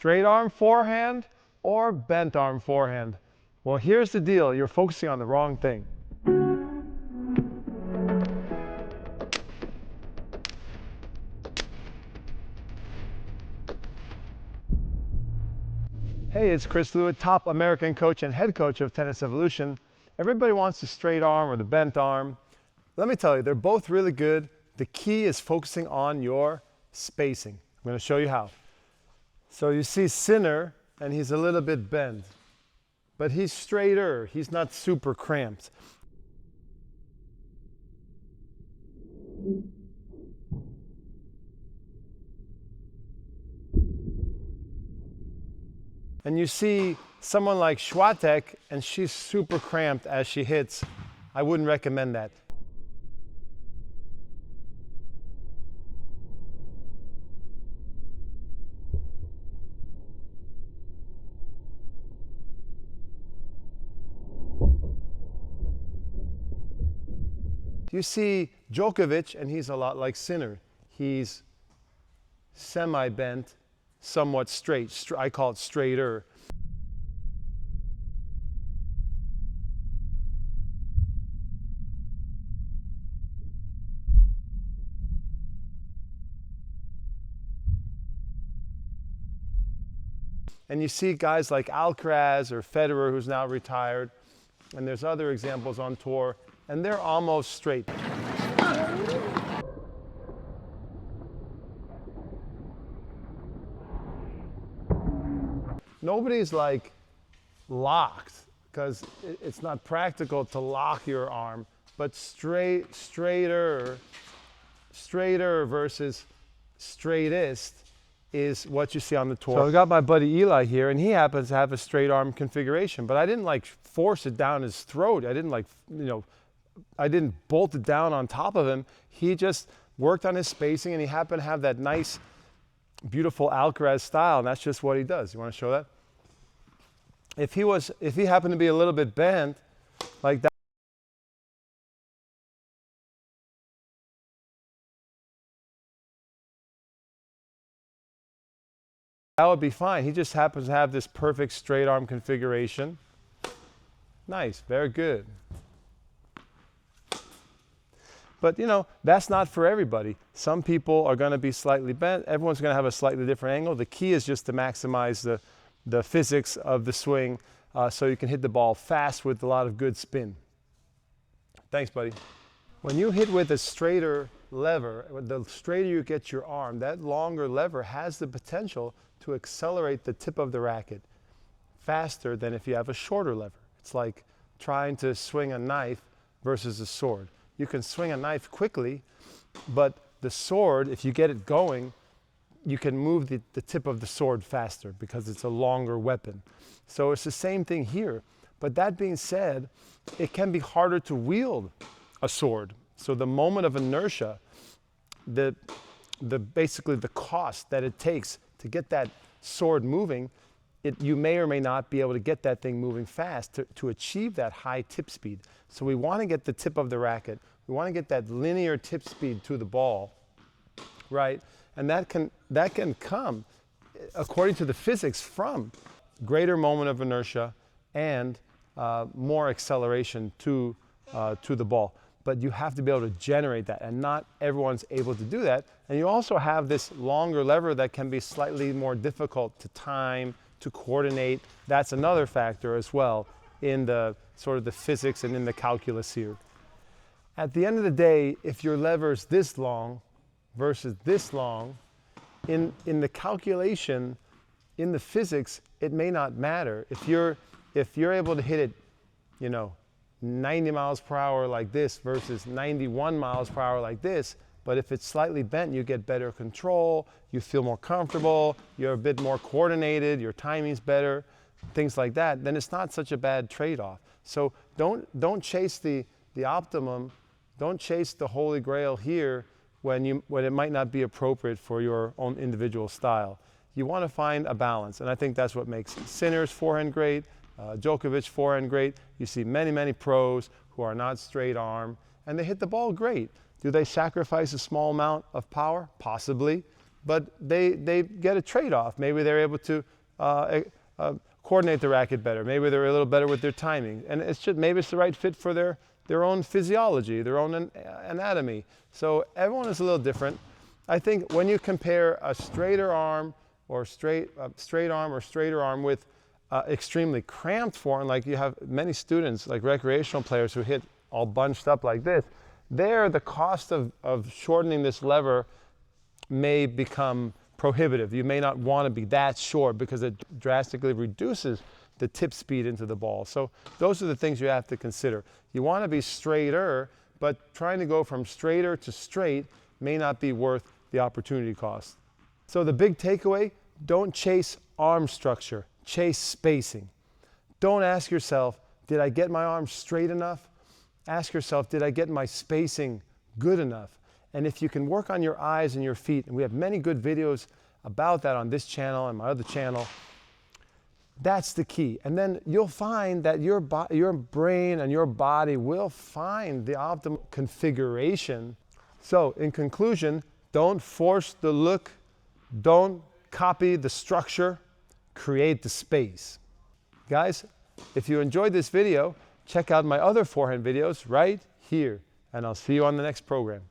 Straight arm forehand or bent arm forehand? Well, here's the deal. You're focusing on the wrong thing. Hey, it's Chris Lewit, top American coach and head coach of Tennis Evolution. Everybody wants the straight arm or the bent arm. Let me tell you, they're both really good. The key is focusing on your spacing. I'm going to show you how. So you see Sinner, and he's a little bit bent, but he's straighter. He's not super cramped. And you see someone like Swiatek, and she's super cramped as she hits. I wouldn't recommend that. You see Djokovic, and he's a lot like Sinner. He's semi-bent, somewhat straight. I call it straighter. And you see guys like Alcaraz or Federer, who's now retired, and there's other examples on tour, and they're almost straight. Nobody's like locked, because it's not practical to lock your arm, but straighter versus straightest is what you see on the tour. So I got my buddy Eli here, and he happens to have a straight arm configuration, but I didn't like force it down his throat. I didn't like, I didn't bolt it down on top of him. He just worked on his spacing, and he happened to have that nice, beautiful Alcaraz style, and that's just what he does. You want to show that? If he happened to be a little bit bent, like that, that would be fine. He just happens to have this perfect straight arm configuration. Nice, very good. But that's not for everybody. Some people are going to be slightly bent. Everyone's going to have a slightly different angle. The key is just to maximize the physics of the swing so you can hit the ball fast with a lot of good spin. Thanks, buddy. When you hit with a straighter lever, the straighter you get your arm, that longer lever has the potential to accelerate the tip of the racket faster than if you have a shorter lever. It's like trying to swing a knife versus a sword. You can swing a knife quickly, but the sword, if you get it going, you can move the tip of the sword faster because it's a longer weapon. So it's the same thing here. But that being said, it can be harder to wield a sword. So the moment of inertia, basically the cost that it takes to get that sword moving, you may or may not be able to get that thing moving fast to achieve that high tip speed. So we want to get the tip of the racket. We want to get that linear tip speed to the ball, right? And that can come, according to the physics, from greater moment of inertia and more acceleration to the ball. But you have to be able to generate that, and not everyone's able to do that. And you also have this longer lever that can be slightly more difficult to time, to coordinate. That's another factor as well in the sort of the physics and in the calculus here. At the end of the day, if your lever's this long versus this long, in the calculation, in the physics, it may not matter. If you're able to hit it, 90 miles per hour like this versus 91 miles per hour like this, but if it's slightly bent, you get better control, you feel more comfortable, you're a bit more coordinated, your timing's better, things like that, then it's not such a bad trade-off. So don't chase the optimum, don't chase the holy grail here when it might not be appropriate for your own individual style. You want to find a balance, and I think that's what makes Sinner's forehand great, Djokovic forehand great. You see many, many pros who are not straight arm, and they hit the ball great. Do they sacrifice a small amount of power? Possibly, but they get a trade-off. Maybe they're able to coordinate the racket better. Maybe they're a little better with their timing. And maybe it's the right fit for their own physiology, their own anatomy. So everyone is a little different. I think when you compare a straighter arm or straight arm or straighter arm with extremely cramped forehand, like you have many students, like recreational players who hit all bunched up like this, there the cost of shortening this lever may become prohibitive. You may not want to be that short because it drastically reduces the tip speed into the ball. So those are the things you have to consider. You want to be straighter, but trying to go from straighter to straight may not be worth the opportunity cost. So the big takeaway, don't chase arm structure, chase spacing. Don't ask yourself, did I get my arm straight enough? Ask yourself, did I get my spacing good enough? And if you can work on your eyes and your feet, and we have many good videos about that on this channel and my other channel, that's the key. And then you'll find that your brain and your body will find the optimal configuration. So in conclusion, don't force the look, don't copy the structure, create the space. Guys, if you enjoyed this video, check out my other forehand videos right here, and I'll see you on the next program.